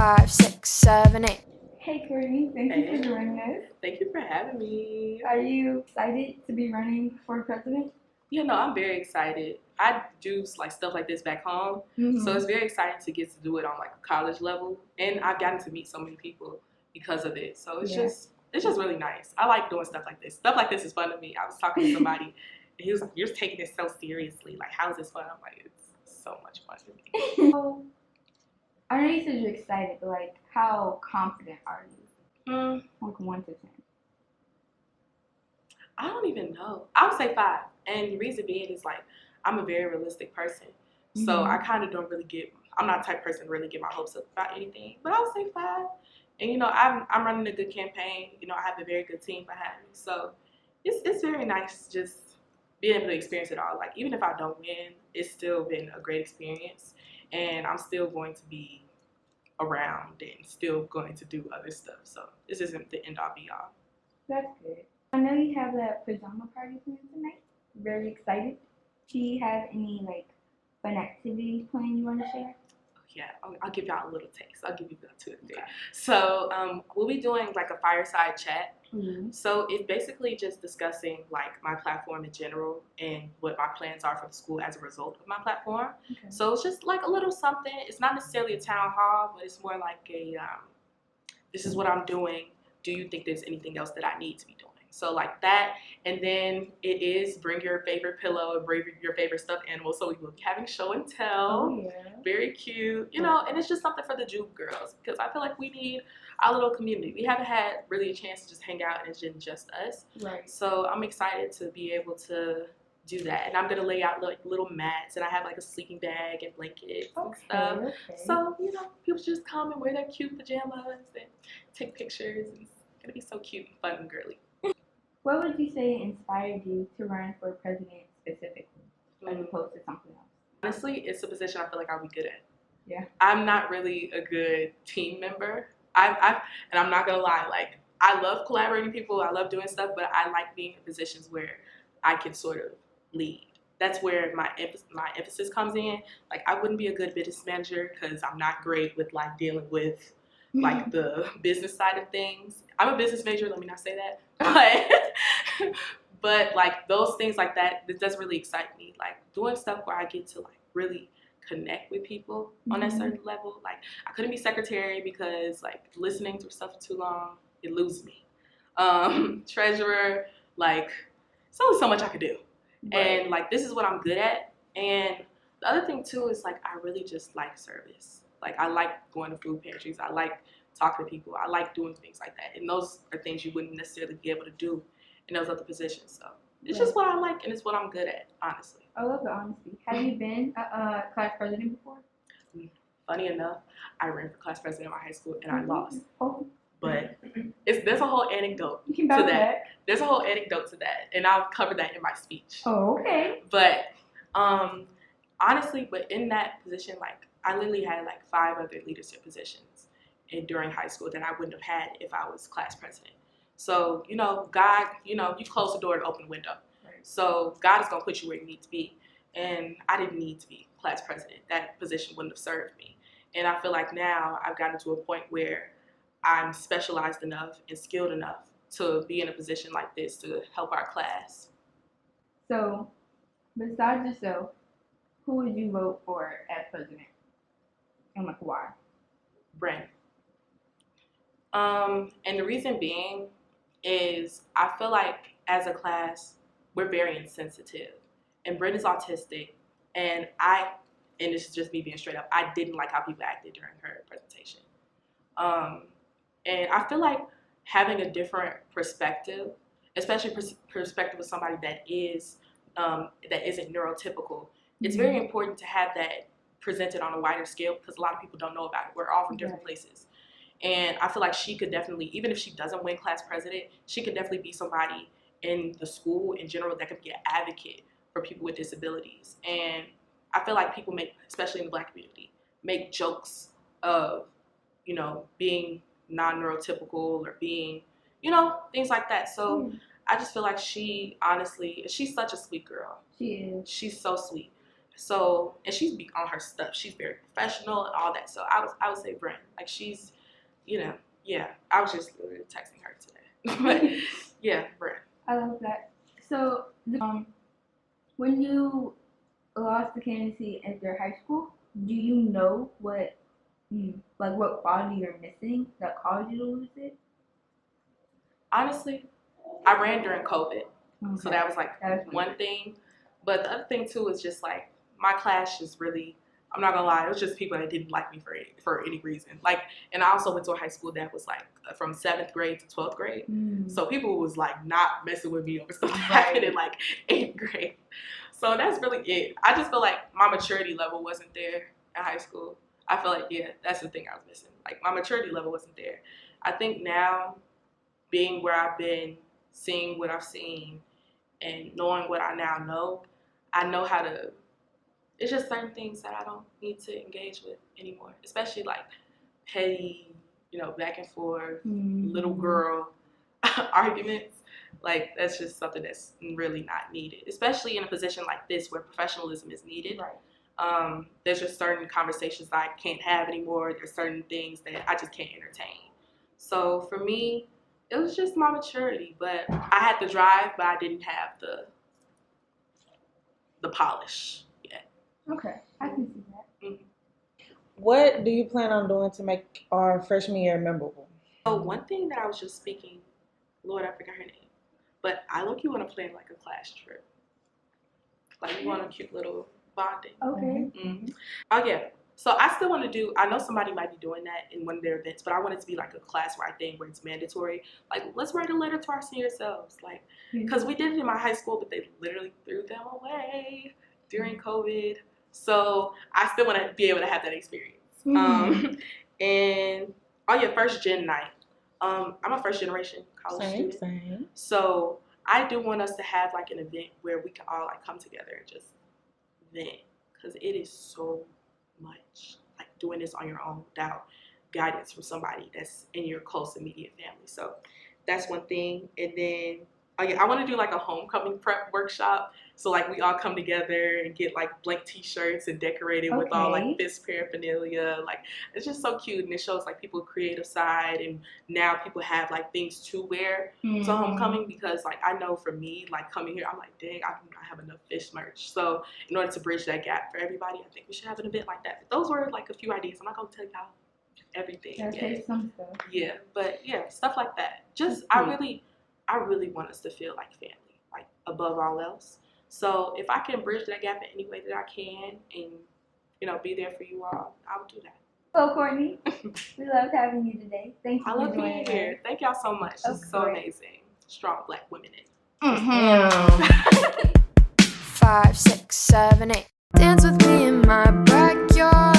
5, 6, 7, 8. Hey Kourtney, thank you for joining us. Thank you for having me. Are you excited to be running for president? You know, I'm very excited. I do like stuff like this back home, so it's very exciting to get to do it on like a college level, and I've gotten to meet so many people because of it. So it's just really nice. I like doing stuff like this. Stuff like this is fun to me. I was talking to somebody, and he was like, "You're taking this so seriously. Like, how is this fun?" I'm like, "It's so much fun to me." So, I know you said you're excited, but like, how confident are you? Like 1 to 10. I don't even know. I would say 5, and the reason being is like I'm a very realistic person, so I kind of don't really I'm not the type of person to really get my hopes up about anything. But I would say 5, and you know I'm running a good campaign. You know I have a very good team behind me, so it's very nice just being able to experience it all. Like even if I don't win, it's still been a great experience, and I'm still going to be around and still going to do other stuff. So this isn't the end all be all. That's good. I know you have that pajama party planned tonight. Very excited. Do you have any like fun activities planned you want to share? Yeah, I'll give y'all a little taste. I'll give you about 2 or 3. So we'll be doing like a fireside chat. So it's basically just discussing like my platform in general and what my plans are for the school as a result of my platform. So it's just like a little something. It's not necessarily a town hall, but it's more like a this is what I'm doing. Do you think there's anything else that I need to be doing? So like that, and then it is bring your favorite pillow and bring your favorite stuffed animal. So we will be having show and tell. Oh, yeah. Very cute, you know, and it's just something for the Juve girls because I feel like we need our little community. We haven't had really a chance to just hang out and it's just us. Right. So I'm excited to be able to do that, and I'm gonna lay out like little mats, and I have like a sleeping bag and blankets and stuff. So you know, people just come and wear their cute pajamas and take pictures, and it's gonna be so cute and fun and girly. What would you say inspired you to run for president specifically, as opposed to something else? Honestly, it's a position I feel like I'll be good at. Yeah. I'm not really a good team member. And I'm not gonna lie, like I love collaborating with people, I love doing stuff, but I like being in positions where I can sort of lead. That's where my emphasis comes in. Like I wouldn't be a good business manager because I'm not great with like dealing with like the business side of things. I'm a business major, let me not say that. But like those things like that, it doesn't really excite me. Like doing stuff where I get to like really connect with people on a certain level. Like I couldn't be secretary because like listening to stuff for too long, it loses me. Treasurer, like it's only so much I could do. Right. And like this is what I'm good at. And the other thing too is like I really just like service. Like I like going to food pantries. I like talking to people. I like doing things like that. And those are things you wouldn't necessarily be able to do in those other positions. So it's just what I like and it's what I'm good at, honestly. I love the honesty. Have you been a class president before? Funny enough, I ran for class president in my high school and I lost. But there's a whole anecdote to that. There's a whole anecdote to that, and I'll cover that in my speech. Oh, okay. But honestly, but in that position, like I literally had like 5 other leadership positions during high school that I wouldn't have had if I was class president. So, you know, God, you know, you close the door and open the window. Right. So God is going to put you where you need to be. And I didn't need to be class president. That position wouldn't have served me. And I feel like now I've gotten to a point where I'm specialized enough and skilled enough to be in a position like this to help our class. So, besides yourself, who would you vote for as president? And like why? Brent. And the reason being is I feel like as a class, we're very insensitive. And Brent is autistic, and this is just me being straight up, I didn't like how people acted during her presentation. And I feel like having a different perspective, especially perspective of somebody that isn't neurotypical, it's very important to have that presented on a wider scale because a lot of people don't know about it. We're all from different places. And I feel like she could definitely, even if she doesn't win class president, she could definitely be somebody in the school in general that could be an advocate for people with disabilities. And I feel like people especially in the Black community, make jokes of, you know, being non-neurotypical or being, you know, things like that. So I just feel like she's such a sweet girl. She is. She's so sweet. So, and she's be on her stuff. She's very professional and all that. So I would say Brent. Like she's, yeah. I was just literally texting her today. But yeah, Brent. I love that. So, when you lost the candidacy after high school, do you know what quality you're missing that caused you to lose it? Honestly, I ran during COVID. Okay. So that was like one thing. But the other thing too is just like my class is really, I'm not gonna lie, it was just people that didn't like me for any reason. Like, and I also went to a high school that was like from 7th grade to 12th grade. So people was like not messing with me over stuff that happened in like 8th grade. So that's really it. I just feel like my maturity level wasn't there in high school. I feel like, yeah, that's the thing I was missing. Like my maturity level wasn't there. I think now, being where I've been, seeing what I've seen, and knowing what I now know, I know how to, it's just certain things that I don't need to engage with anymore, especially like petty, back and forth, little girl arguments. Like that's just something that's really not needed, especially in a position like this where professionalism is needed. Right. There's just certain conversations I can't have anymore. There's certain things that I just can't entertain. So for me, it was just my maturity, but I had the drive, but I didn't have the polish yet. Okay, I can see that. Mm-hmm. What do you plan on doing to make our freshman year memorable? So one thing that I was just speaking, Lord, I forgot her name, but I look, you want to plan like a class trip. Like you want a cute little bonding. Okay. Mm-hmm. Oh yeah. So I still want to do, I know somebody might be doing that in one of their events, but I want it to be like a class-wide thing where it's mandatory. Like, let's write a letter to our senior selves. Like, because we did it in my high school, but they literally threw them away during COVID. So I still want to be able to have that experience. And, oh yeah, first gen night. I'm a first generation college student. Same. So I do want us to have like an event where we can all like come together and just vent. Because it is so much like doing this on your own without guidance from somebody that's in your close immediate family. So that's one thing. And then I want to do like a homecoming prep workshop, so like we all come together and get like blank t-shirts and decorate it with all like Fisk paraphernalia. Like it's just so cute, and it shows like people's creative side, and now people have like things to wear to homecoming, because like I know for me, like coming here, I'm like, dang, I do not have enough Fisk merch. So in order to bridge that gap for everybody, I think we should have an event like that. But those were like a few ideas. I'm not gonna tell y'all everything. Some stuff. Yeah, but yeah, stuff like that. Just I really want us to feel like family, like above all else. So if I can bridge that gap in any way that I can, and be there for you all, I'll do that. Well, Kourtney, we loved having you today. Thank you. I love being here. Thank y'all so much. This is so amazing. Strong Black women in. 5, 6, 7, 8. Dance with me in my backyard.